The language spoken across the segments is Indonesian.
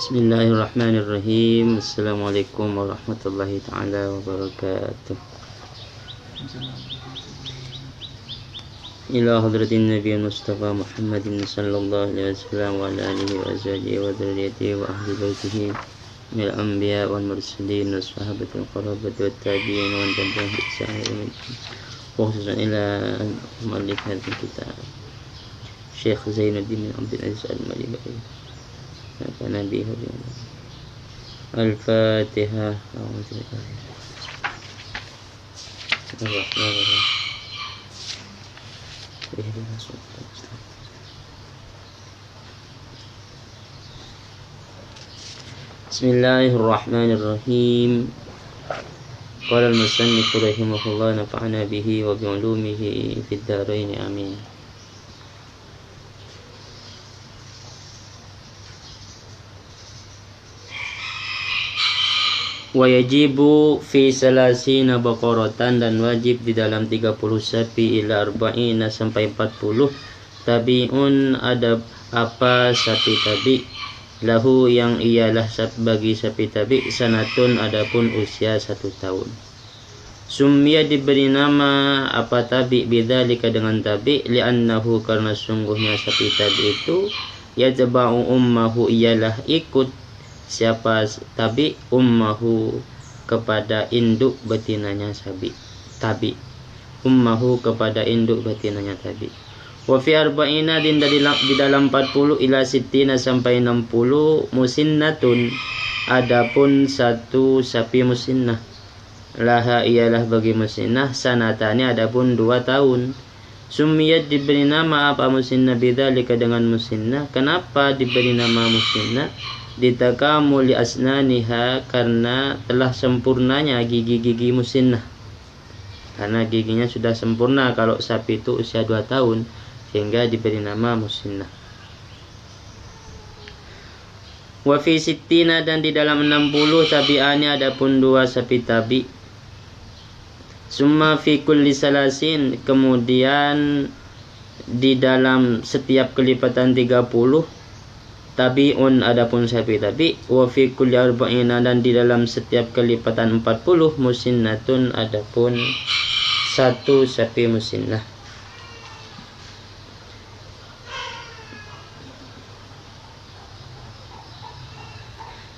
Bismillahirrahmanirrahim. Assalamualaikum warahmatullahi ta'ala wabarakatuh. Ila hadratin Nabi Mustafa Muhammadin sallallahu alaihi wasallam wa ala alihi wa azwajihi wa dzurriyyatihi wa ahli baitihi minal anbiya wal mursalin was sahabati wal qarabati wat tabi'in wa man tabi'ahum bi ihsan ila yaumil din. Khususan ila muallif hadzal kitab Syekh Zainuddin bin Abdul Aziz Al-Maliki. Nabi Al-Fatihah. Bismillahirrahmanirrahim. Qala al-musannif rahimahullah, nafa'ana bihi wa bi'ulumihi fid dharain, amin. Wa yajibu fi salasina baqaratan, dan wajib di dalam 30 sapi ila arba'ina sampai 40 tabi'un, ada apa sapi tabi, lahu yang ialah bagi sapi tabi sanatun, adapun usia 1 tahun. Summiya, diberi nama apa tabi, bidzalika dengan tabi, li'annahu karena sungguhnya sapi tabi itu yajba'u ummahu, ialah ikut siapa tabi, ummahu kepada induk betinanya sapi tabi, ummahu kepada induk betinanya tabi. Wa fi arba'ina, di dalam 40 ila sittina sampai 60 musinnatun, adapun satu sapi musinnah, laha ialah bagi musinnah sanatani, adapun 2 tahun. Sumiyat, diberi nama apa musinnah, bidzalika dengan musinnah. Kenapa diberi nama musinnah? Ditakamuli asnaniha, karena telah sempurnanya gigi-gigi musinnah, karena giginya sudah sempurna kalau sapi itu usia 2 tahun, sehingga diberi nama musinnah. Wa fi sittina, dan di dalam 60 tabi'ani, adapun 2 sapi tabi. Summa fi kulli salasin, kemudian di dalam setiap kelipatan 30 tabi'un, adapun sapi tabi. Wa fi kulli arba'ina, dan di dalam setiap kelipatan 40 musinnatun, adapun 1 sapi musinnah.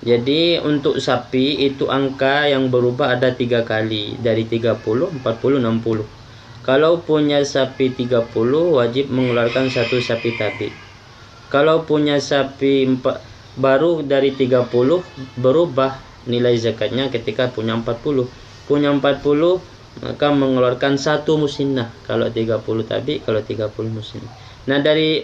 Jadi untuk sapi itu angka yang berubah ada 3 kali, dari 30, 40, 60. Kalau punya sapi 30 wajib mengeluarkan 1 sapi tabi. Kalau punya sapi baru dari 30 berubah nilai zakatnya ketika punya 40. Punya 40 maka mengeluarkan 1 musinnah kalau 30 tabi, kalau 30 musinnah. Nah dari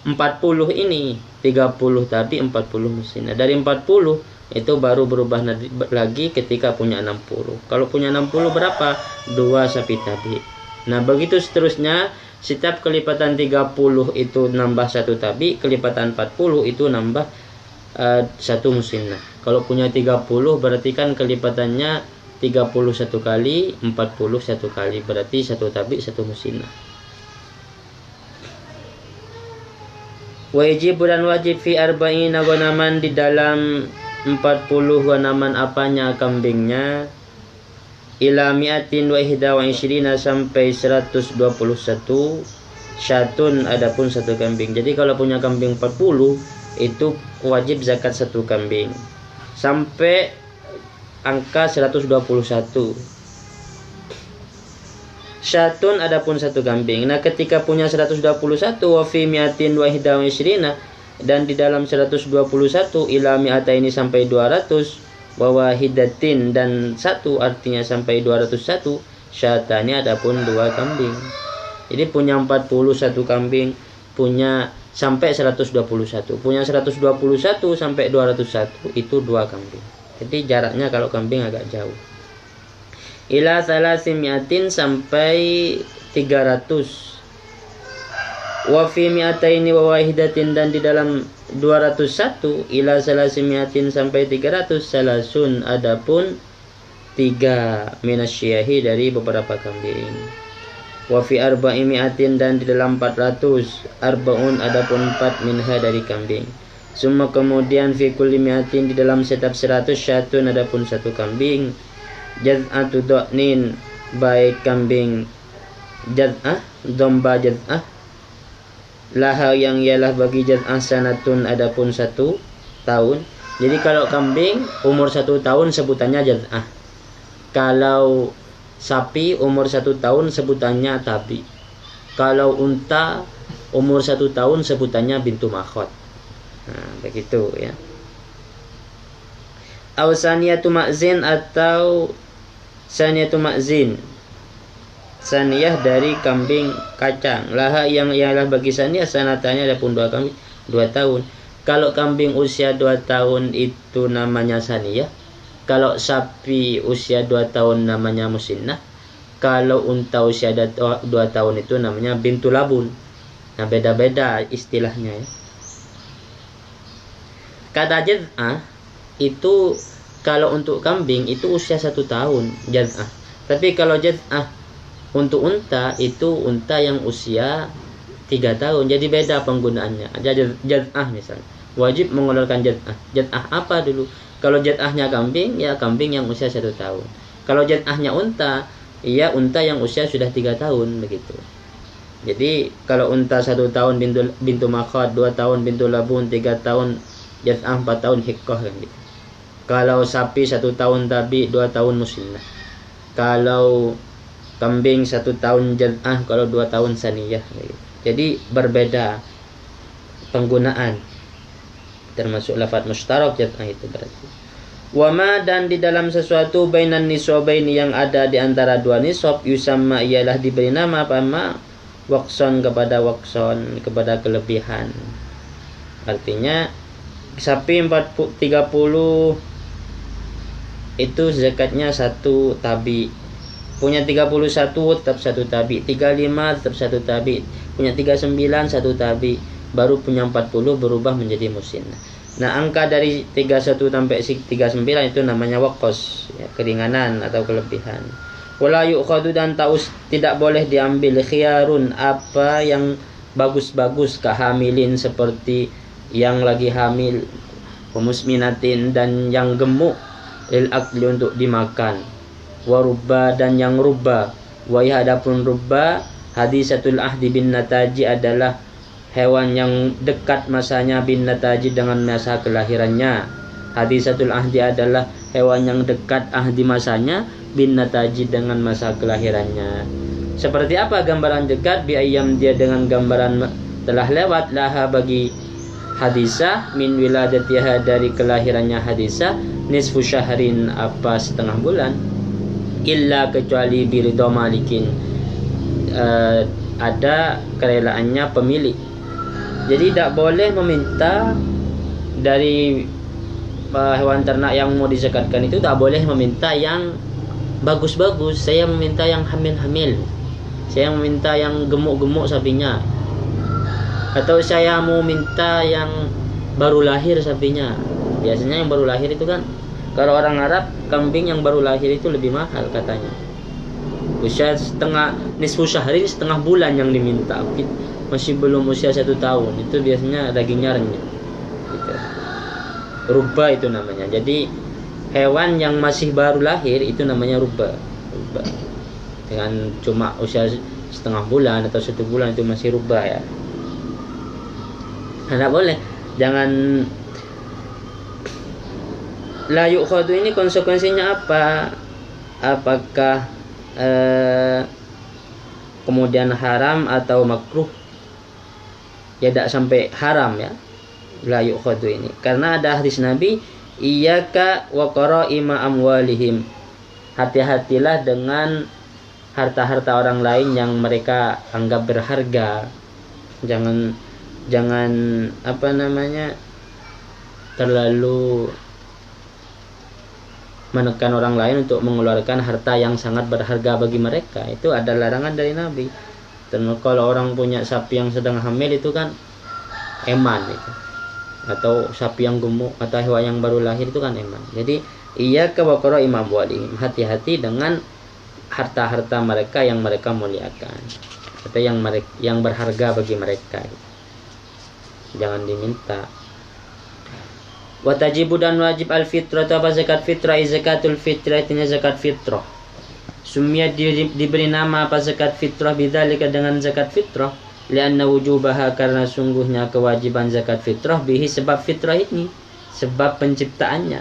40 ini 30 tabi, 40 musinnah. Dari 40 itu baru berubah lagi ketika punya 60. Kalau punya 60 berapa? 2 sapi tabi. Nah begitu seterusnya. Setiap kelipatan 30 itu nambah 1 tabi, kelipatan 40 itu nambah 1 musinnah. Kalau punya 30 berarti kan kelipatannya 31 kali, 41 kali, berarti 1 tabi, 1 musinnah. Wajib dan wajib fi arba'ina ghanaman, di dalam 40 ghanaman, apanya, kambingnya, ila mi'atin wa ihda wa ishrina, sampai 121 syatun, adapun 1 kambing. Jadi kalau punya kambing 40 itu wajib zakat 1 kambing sampai angka 121 syatun, adapun 1 kambing. Nah ketika punya 121 wa fi mi'atin wa ihda wa ishrina, dan di dalam 121 ila mi'ataini sampai 200 wa wahidatin, dan 1 artinya sampai 201 syatani, adapun 2 kambing. Jadi punya 41 kambing, punya sampai 121, punya 121 sampai 201 itu 2 kambing. Jadi jaraknya kalau kambing agak jauh. Ila salasimiatin, sampai 300. Wa fi mi'ataini wa wahidatin, dan di dalam 201 ila salasimiatin sampai 300 salasun, adapun 3 minasyiahi dari beberapa kambing. Wa fi arba'i mi'atin, dan di dalam 400 arbaun, adapun 4 minha dari kambing. Summa kemudian fi kulli mi'atin di dalam setiap 100 syatun adapun satu kambing. Jaz'atu dha'nin baik kambing jaz'ah, domba jaz'ah. Laha yang ialah bagi jaz'ah sanatun adapun 1 tahun. Jadi kalau kambing umur 1 tahun sebutannya jaz'ah. Kalau sapi umur 1 tahun sebutannya tabi. Kalau unta umur 1 tahun sebutannya bintu makhot. Nah, begitu ya. Saniyatu ma'zin atau saniyatu ma'zin. Saniyah dari kambing kacang. Laha yang ialah bagi saniyah sanatanya adapun 2 kambing 2 tahun. Kalau kambing usia 2 tahun itu namanya saniyah. Kalau sapi usia 2 tahun namanya musinnah. Kalau unta usia 2 tahun itu namanya bintu labun. Nah, beda-beda istilahnya ya. Kata jaz'ah itu kalau untuk kambing itu usia 1 tahun jaz'ah. Tapi kalau jaz'ah untuk unta itu unta yang usia 3 tahun. Jadi beda penggunaannya. Jaz'ah misalnya wajib mengeluarkan jaz'ah. Jaz'ah apa dulu? Kalau jaz'ahnya kambing ya kambing yang usia 1 tahun. Kalau jaz'ahnya unta ya unta yang usia sudah 3 tahun begitu. Jadi kalau unta 1 tahun bintu makhot, 2 tahun bintu labun, 3 tahun jaz'ah, 4 tahun hikkoh kan gitu. Kalau sapi 1 tahun tabi, 2 tahun musinnah. Kalau kambing 1 tahun jaz'ah, kalau 2 tahun saniyah gitu. Jadi berbeda penggunaan. Termasuk lafaz mustarak jaz'ah itu berarti. Wama dan di dalam sesuatu bainan nisabaini yang ada di antara 2 nisab yusamma ialah diberi nama apa ma waqson kepada kelebihan. Artinya sapi 30 itu zakatnya 1 tabi. Punya 31 tetap 1 tabi. 35 tetap 1 tabi. Punya 39 1 tabi. Baru punya 40 berubah menjadi musinnah. Nah, angka dari 31 sampai 39 itu namanya waqos, ya, keringanan atau kelebihan. Wala yu'khadu dan tidak boleh diambil khiyarun apa yang bagus-bagus kehamilin seperti yang lagi hamil, musminatin dan yang gemuk lil akli untuk dimakan, warubba dan yang rubba. Wa adapun rubba hadisatul ahdi bin nataji adalah hewan yang dekat masanya bin nataji dengan masa kelahirannya. Hadisatul ahdi adalah hewan yang dekat ahdi masanya bin nataji dengan masa kelahirannya. Seperti apa gambaran dekat? Bi ayyam dia dengan gambaran telah lewat laha bagi hadisah min wiladatiha dari kelahirannya hadisah nisfu syahrin apa setengah bulan illa kecuali biridho malikin ada kerelaannya pemilik. Jadi tidak boleh meminta dari hewan ternak yang mau dizakatkan itu tidak boleh meminta yang bagus-bagus. Saya meminta yang hamil-hamil. Saya meminta yang gemuk-gemuk sapinya. Atau saya mau minta yang baru lahir sapinya. Biasanya yang baru lahir itu kan kalau orang Arab kambing yang baru lahir itu lebih mahal katanya. Usia setengah nisfu syahrin setengah bulan yang diminta. Masih belum usia 1 tahun itu biasanya dagingnya renyah. Gitu. Rubba itu namanya. Jadi hewan yang masih baru lahir itu namanya rubba. Dengan cuma usia setengah bulan atau 1 bulan itu masih rubba ya. Tidak boleh. Jangan la yu'khadu ini konsekuensinya apa? Apakah kemudian haram atau makruh? Ya tidak sampai haram ya. La yu'khadu ini. Karena ada hadis Nabi, iyyaka wa qara'ima amwalihim. Hati-hatilah dengan harta-harta orang lain yang mereka anggap berharga. Jangan terlalu menekan orang lain untuk mengeluarkan harta yang sangat berharga bagi mereka. Itu ada larangan dari Nabi. Dan kalau orang punya sapi yang sedang hamil itu kan eman itu. Atau sapi yang gemuk atau hewan yang baru lahir itu kan eman. Jadi iyyaka wa qara'ima amwalihim. Hati-hati dengan harta-harta mereka yang mereka muliakan atau yang berharga bagi mereka. Jangan diminta. Wa tajibu dan wajib al-fitrah apa zakat fitrah, zakatul fitrah artinya zakat fitrah. Sumiyat diberi nama apa zakat fitrah bidzalika dengan zakat fitrah, lianna wujubaha karena sungguhnya kewajiban zakat fitrah bihi sebab fitrah ini, sebab penciptaannya.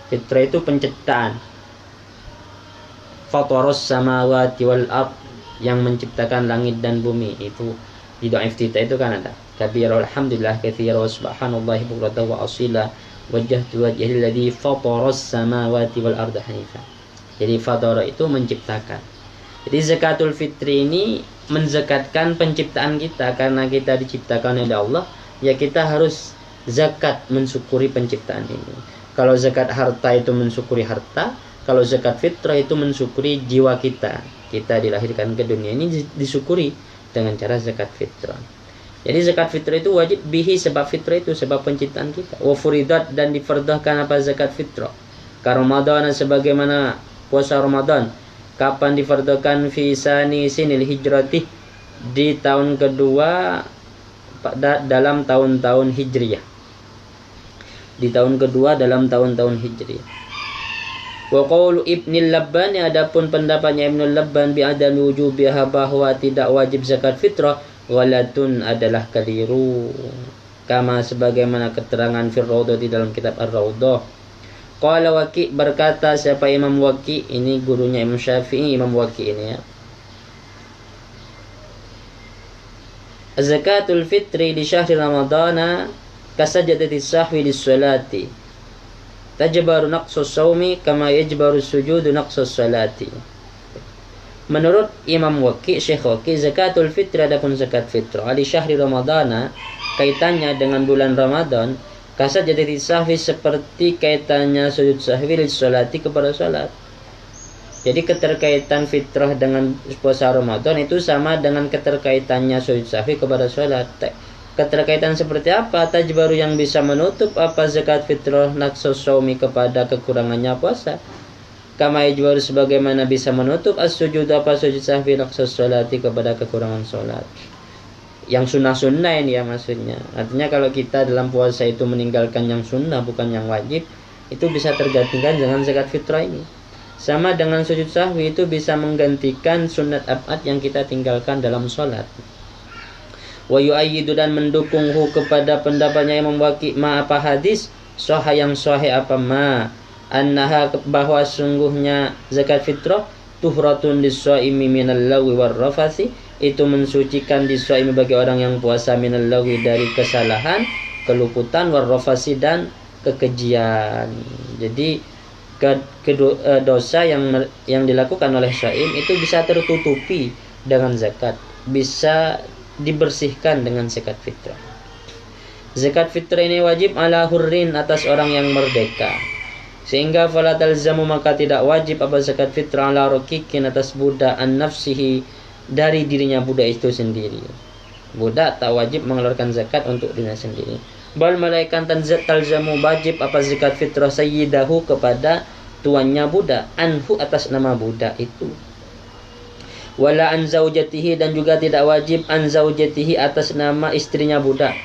Fitrah itu penciptaan. Fataras samawati wal ard, yang menciptakan langit dan bumi. Itu di doa iftitah itu kan ada kabira alhamdulillah katsira wa subhanallahi bukratan wa asila wajjahtu wajhi alladhi fataras samawati wal ard hanifan. Jadi fatara itu menciptakan. Jadi zakatul fitri ini menzakatkan penciptaan kita, karena kita diciptakan oleh Allah, ya kita harus zakat mensyukuri penciptaan ini. Kalau zakat harta itu mensyukuri harta, kalau zakat fitrah itu mensyukuri jiwa kita. Kita dilahirkan ke dunia ini disyukuri dengan cara zakat fitrah. Jadi zakat fitrah itu wajib bihi sebab fitrah itu sebab penciptaan kita. Wa furidat dan difardahkan apa zakat fitrah. Ka Ramadan sebagaimana puasa Ramadan. Kapan difardahkan fi sani sinil hijratih, di tahun kedua dalam tahun-tahun hijriyah. Di tahun kedua dalam tahun-tahun hijriyah. Wa qaulu Ibnul Labban, adapun pendapatnya Ibnul Labban bi adami wujubiha, bahwa tidak wajib zakat fitrah, walatun adalah keliru. Kama sebagaimana keterangan fil Raudhah di dalam kitab Ar-Raudhah. Qala Waqi, berkata siapa Imam Waqi, ini gurunya Imam Syafi'i, Imam Waqi ini ya. Zakatul fitri di syahri Ramadana kasajadati sahwi lis-salati tajbaru naqsus saumi kama yajbaru sujudu naqsus salati. Menurut Imam Waqi, Syekh Waqi, zakatul fitri adapun zakat fitrah di syahri Ramadana, kaitannya dengan bulan Ramadan, kasajadati sahwi seperti kaitannya sujud sahwi lis-salati kepada salat. Jadi keterkaitan fitrah dengan puasa Ramadan itu sama dengan keterkaitannya sujud sahwi kepada salat. Keterkaitan seperti apa? Tajbaru yang bisa menutup apa zakat fitrah naqsus saumi kepada kekurangannya puasa. Kama yajbaru sebagaimana bisa menutup as-sujud apa sujud sahwi naqsus salati kepada kekurangan salat. Yang sunnah-sunnah ini ya maksudnya. Artinya kalau kita dalam puasa itu meninggalkan yang sunnah bukan yang wajib, itu bisa tergantikan dengan zakat fitrah ini. Sama dengan sujud sahwi itu bisa menggantikan sunat abad yang kita tinggalkan dalam salat. Wa yu'ayyidu dan mendukunghu kepada pendapatnya Imam Waqi ma apa hadis sahih yang sahih apa ma annaha bahwa sungguhnya zakat fitrah tuhratun lis-shaimi minal lagwi war rafasi, itu mensucikan dis-shaimi bagi orang yang puasa minal lagwi dari kesalahan, keluputan, war rafasi dan kekejian. Jadi dosa yang dilakukan oleh shaim itu bisa tertutupi dengan zakat, bisa dibersihkan dengan zakat fitrah. Zakat fitrah ini wajib ala hurrin atas orang yang merdeka. Sehingga fala talzamu maka tidak wajib apa zakat fitrah ala raqiqin atas budak an nafsihi dari dirinya budak itu sendiri. Budak tak wajib mengeluarkan zakat untuk dirinya sendiri. Bal malaikan talzamu wajib apa zakat fitrah sayyidahu kepada tuannya budak, anhu atas nama budak itu. Wala an zaujatihi dan juga tidak wajib an zaujatihi atas nama istrinya budak.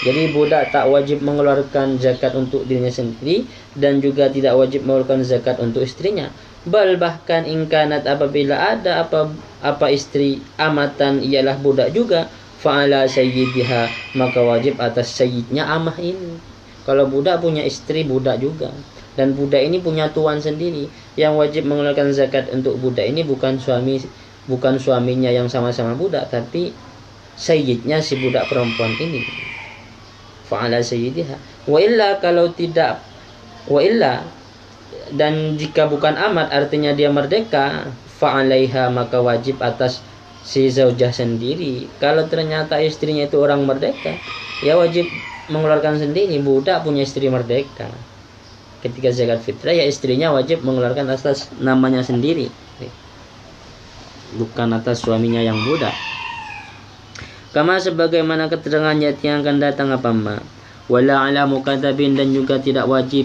Jadi budak tak wajib mengeluarkan zakat untuk dirinya sendiri dan juga tidak wajib mengeluarkan zakat untuk istrinya. Bal bahkan ingkanat apabila ada apa istri amatan ialah budak juga, fa'ala sayyidiha maka wajib atas sayyidnya amah ini. Kalau budak punya istri budak juga, dan budak ini punya tuan sendiri, yang wajib mengeluarkan zakat untuk budak ini bukan suaminya yang sama-sama budak, tapi sayyidnya si budak perempuan ini. Fa'ala sayyidiha. Wa illa kalau tidak, wa illa dan jika bukan amat artinya dia merdeka, fa'alaiha maka wajib atas si zaujah sendiri. Kalau ternyata istrinya itu orang merdeka, ya wajib mengeluarkan sendiri. Budak punya istri merdeka. Ketika zakat fitrah ya istrinya wajib mengeluarkan atas namanya sendiri, bukan atas suaminya yang budak. Kama sebagaimana keterangan yang akan datang apa ma. Wala ala mukatabin dan juga tidak wajib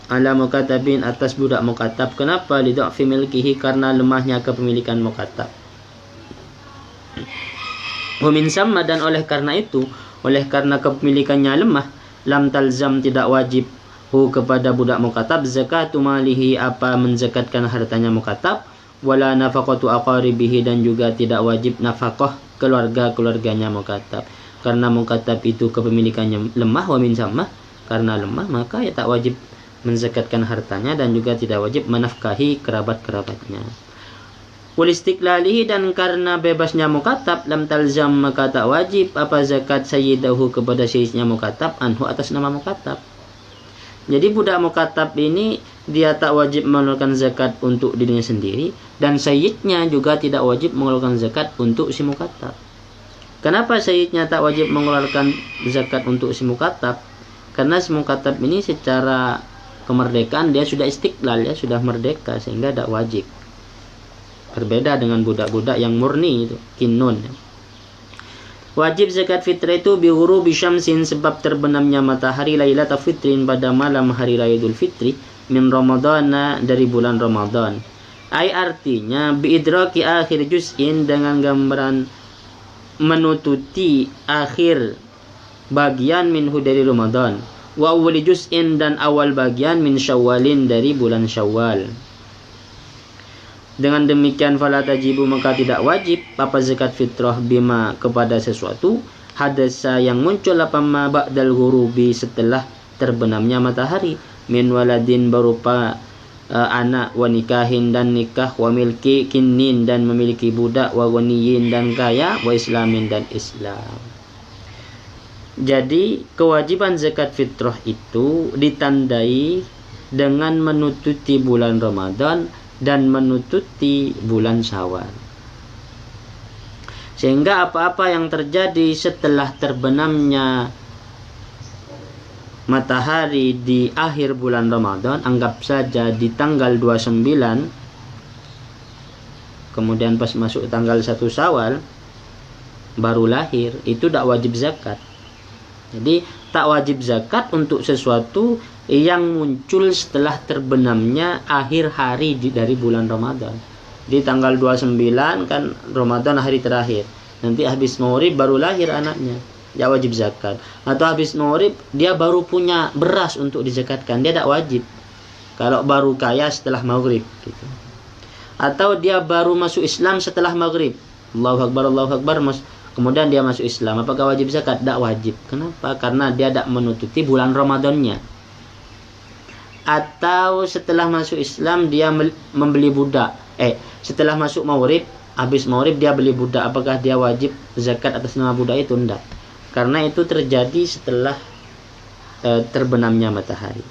ala mukatabin atas budak mukatab. Kenapa? Lidha'fi milkihi karena lemahnya kepemilikan mukatab. Wa min samma dan oleh karena itu, oleh karena kepemilikannya lemah, lam talzam tidak wajib kepada budak mukatab zakatu malihi apa menzakatkan hartanya mukatab, wala nafaqatu aqaribihi dan juga tidak wajib nafkah keluarga-keluarganya mukatab. Karena mukatab itu kepemilikannya lemah, wa min sama, karena lemah maka ya tak wajib menzakatkan hartanya dan juga tidak wajib menafkahi kerabat-kerabatnya. Wal istiqlalihi dan karena bebasnya mukatab lam talzam maka tak wajib apa zakat sayyidahu kepada sayyidnya mukatab anhu atas nama mukatab. Jadi budak mukatab ini dia tak wajib mengeluarkan zakat untuk dirinya sendiri dan sayyidnya juga tidak wajib mengeluarkan zakat untuk si mukatab. Kenapa sayyidnya tak wajib mengeluarkan zakat untuk si mukatab? Karena si mukatab ini secara kemerdekaan dia sudah istiqlal, ya sudah merdeka sehingga tidak wajib. Berbeda dengan budak-budak yang murni itu kinnun. Wajib zakat fitrah itu bighurubi syamsin sebab terbenamnya matahari lailatul fitrin pada malam hari raya Idul Fitri min Ramadana dari bulan Ramadan. Ai artinya biidraki akhir juz'in dengan gambaran menututi akhir bagian minhu dari Ramadan, wa awwali juz'in dan awal bagian min Syawalin dari bulan Syawal. Dengan demikian fala tajibu maka tidak wajib apa zakat fitrah bima kepada sesuatu hadasa yang muncul apama ba'dal ghurubi setelah terbenamnya matahari min waladin berupa anak, wa nikahin dan nikah, wa milki kinin dan memiliki budak, wa ghaniyin dan kaya, wa islamin dan Islam. Jadi kewajiban zakat fitrah itu ditandai dengan menututi bulan Ramadan dan menututi bulan Syawal. Sehingga apa-apa yang terjadi setelah terbenamnya matahari di akhir bulan Ramadan, anggap saja di tanggal 29, kemudian pas masuk tanggal 1 Syawal baru lahir, itu tak wajib zakat. Jadi tak wajib zakat untuk sesuatu yang muncul setelah terbenamnya akhir hari dari bulan Ramadan. Di tanggal 29 kan Ramadan hari terakhir, nanti habis maghrib baru lahir anaknya, ya wajib zakat. Atau habis maghrib dia baru punya beras untuk dizakatkan, dia tak wajib kalau baru kaya setelah maghrib gitu. Atau dia baru masuk Islam setelah maghrib, Allahu Akbar, kemudian dia masuk Islam, apakah wajib zakat? Tak wajib. Kenapa? Karena dia tak menututi bulan Ramadannya. Atau setelah masuk Islam dia membeli budak, setelah masuk maghrib, habis maghrib dia beli budak, apakah dia wajib zakat atas nama budak itu? Tidak, karena itu terjadi setelah terbenamnya matahari.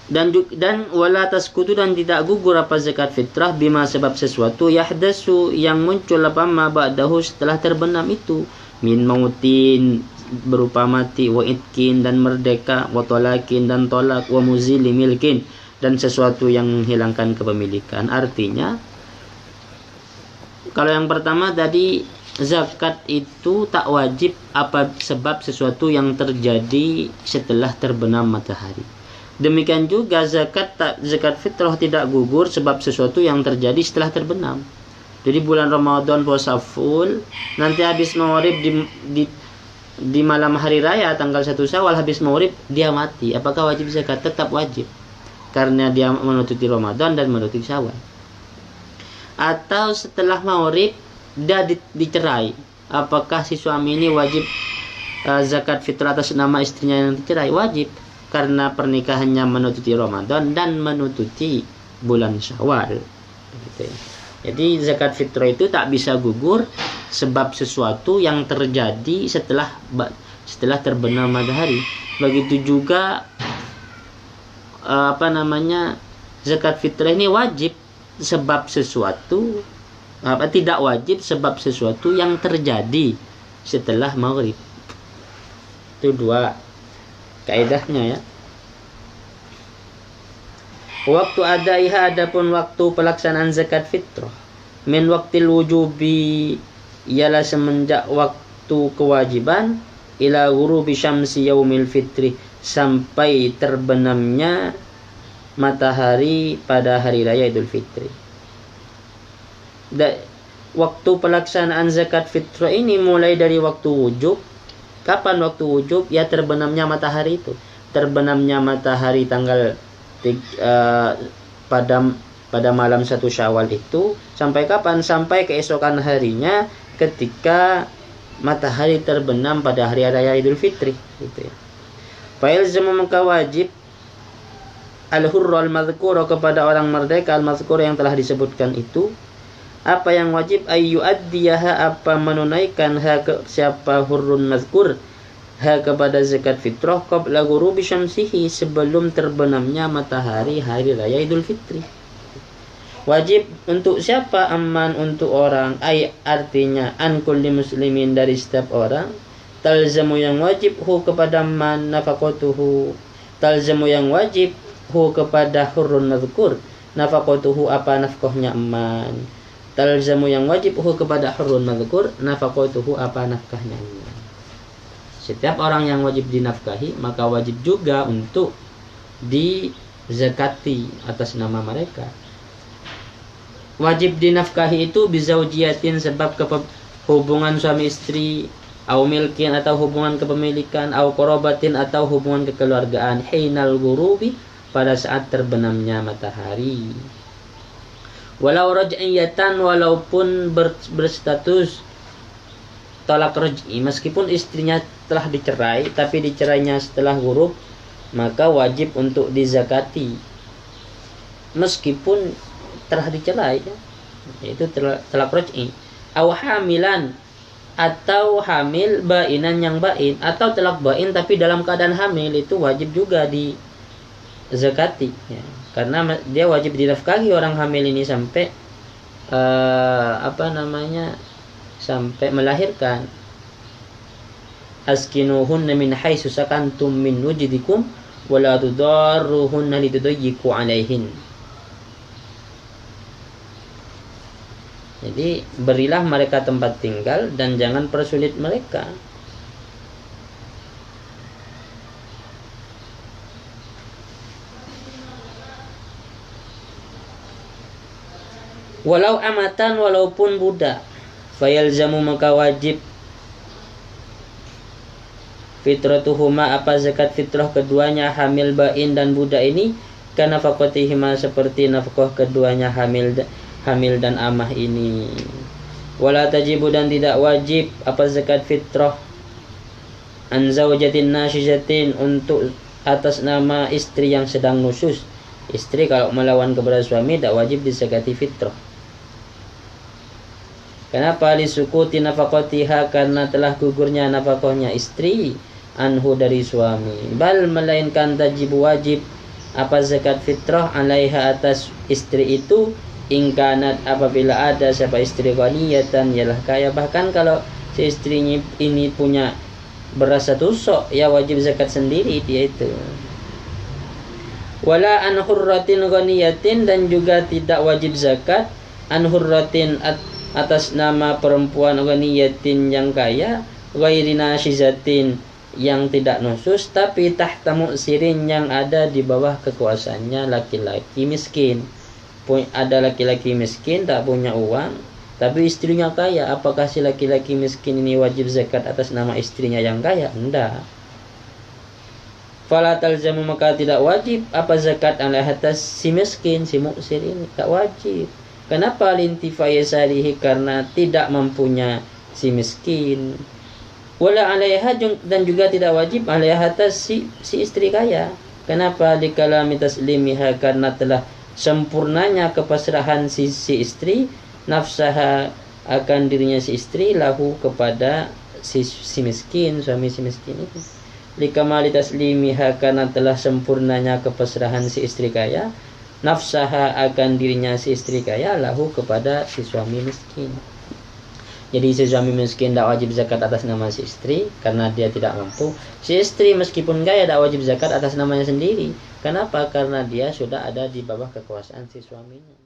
Dan wala taskutu dan tidak gugur apa zakat fitrah bima sebab sesuatu yahdasu yang muncul apa ma ba'dahu setelah terbenam itu min mautin berupa mati, wa itkin dan merdeka, wa tolakin dan tolak, wa muzili milkin dan sesuatu yang menghilangkan kepemilikan. Artinya kalau yang pertama tadi zakat itu tak wajib apa sebab sesuatu yang terjadi setelah terbenam matahari. Demikian juga zakat fitrah tidak gugur sebab sesuatu yang terjadi setelah terbenam. Jadi bulan Ramadan puasa full, nanti habis maghrib di malam hari raya tanggal 1 Syawal habis maghrib dia mati, apakah wajib zakat? Tetap wajib, karena dia menututi Ramadan dan menututi Syawal. Atau setelah maghrib dia dicerai, apakah si suami ini wajib zakat fitrah atas nama istrinya yang dicerai? Wajib, karena pernikahannya menututi Ramadan dan menututi bulan Syawal. Jadi zakat fitrah itu tak bisa gugur sebab sesuatu yang terjadi setelah terbenam matahari. Begitu juga zakat fitrah ini wajib sebab sesuatu, tidak wajib sebab sesuatu yang terjadi setelah maghrib. Itu dua kaidahnya ya. Waktu adaiha adapun waktu pelaksanaan zakat fitrah min waqtil wujubi ialah semenjak waktu kewajiban ila ghurubi syamsi yaumil fitri sampai terbenamnya matahari pada hari raya Idul Fitri. Waktu pelaksanaan zakat fitrah ini mulai dari waktu wujub. Kapan waktu wujub? Ya terbenamnya matahari itu. terbenamnya matahari pada malam 1 Syawal itu sampai kapan? Sampai keesokan harinya ketika matahari terbenam pada hari raya Idul Fitri, gitu ya. Fa'ilzamu maka wajib al-hurra al-madhkura kepada orang merdeka al-madhkura yang telah disebutkan itu. Apa yang wajib? Ayyu addiyaha, apa menunaikan ke siapa hurrun madhkur kepada zakat fitrah qabla ghurubi syamsihi, sebelum terbenamnya matahari hari raya Idul Fitri. Wajib untuk siapa? Aman untuk orang, artinya an kulli muslimin, dari setiap orang. Talzamu yang wajib hu kepada man nafaqatuhu, talzamu yang wajib hu kepada hurrun madhkur nafaqatuhu, apa nafkahnya aman. Talzamu yang wajib hu kepada hurrun madhkur nafaqatuhu, apa nafkahnya aman. Setiap orang yang wajib dinafkahi maka wajib juga untuk dizakati atas nama mereka. Wajib dinafkahi itu bizaujiyatin, sebab hubungan suami istri, au milkin atau hubungan kepemilikan, au qarabatin atau hubungan kekeluargaan, hinal ghurubi pada saat terbenamnya matahari. Walau raj'iyatan, walaupun berstatus tolak raj'i, meskipun istrinya telah dicerai tapi dicerainya setelah ghurub, maka wajib untuk dizakati meskipun telah dicerai, ya. Itu talak raj'i. Au hamilan, atau hamil bainan yang bain, atau talak bain tapi dalam keadaan hamil, itu wajib juga dizakati, ya. Karena dia wajib dinafkahi orang hamil ini sampai sampai melahirkan. Askinuhunna min haitsu sakantum min wujdikum wa la tudarruhunna litudayyiqu alaihin. Jadi berilah mereka tempat tinggal dan jangan persulit mereka. Walau amatan, walaupun budak, fayalzamu maka wajib fitratuhuma, apa zakat fitrah keduanya, hamil bain dan budak ini, karena nafaqatihima, seperti nafkah keduanya hamil dan amah ini. Wala tajibu, dan tidak wajib apa zakat fitrah an zawjatin nashizatin, untuk atas nama istri yang sedang nusyuz. Istri kalau melawan kepada suami tidak wajib dizakati fitrah. Kenapa? Lisukuti nafaqatiha, karena telah gugurnya nafkahnya istri, anhu dari suami. Bal, melainkan tajibu wajib apa zakat fitrah alaiha atas istri itu, ingkanat apabila ada siapa istri ghaniyatan, ialah kaya. Bahkan kalau si istrinya ini punya beras 1 sok, ya wajib zakat sendiri dia itu. Wala an hurratin ghaniyatin, dan juga tidak wajib zakat an hurratin atas nama perempuan ghaniyatin yang kaya, ghairi nashizatin yang tidak nusus, tapi tahta mu'sirin yang ada di bawah kekuasaannya laki-laki miskin. Ada laki-laki miskin tak punya uang tapi istrinya kaya, apakah si laki-laki miskin ini wajib zakat atas nama istrinya yang kaya? Enggak. Fala talzamu, maka tidak wajib apa zakat ala atas si miskin, si mu'sir ini tak wajib. Kenapa? Lintifai salihi, karena tidak mempunyai si miskin. Wala alaiha, dan juga tidak wajib alaiha atas si istri kaya. Kenapa? Likalami taslimiha, karena telah sempurnanya kepasrahan si istri, nafsaha akan dirinya si istri, lahu kepada si miskin, suami si miskin itu. Likamali taslimiha, karena telah sempurnanya kepasrahan si istri kaya, nafsaha akan dirinya si istri kaya, lahu kepada si suami miskin. Jadi si suami miskin tidak wajib zakat atas nama si istri karena dia tidak mampu. Si istri meskipun kaya tidak wajib zakat atas namanya sendiri. Kenapa? Karena dia sudah ada di bawah kekuasaan si suaminya.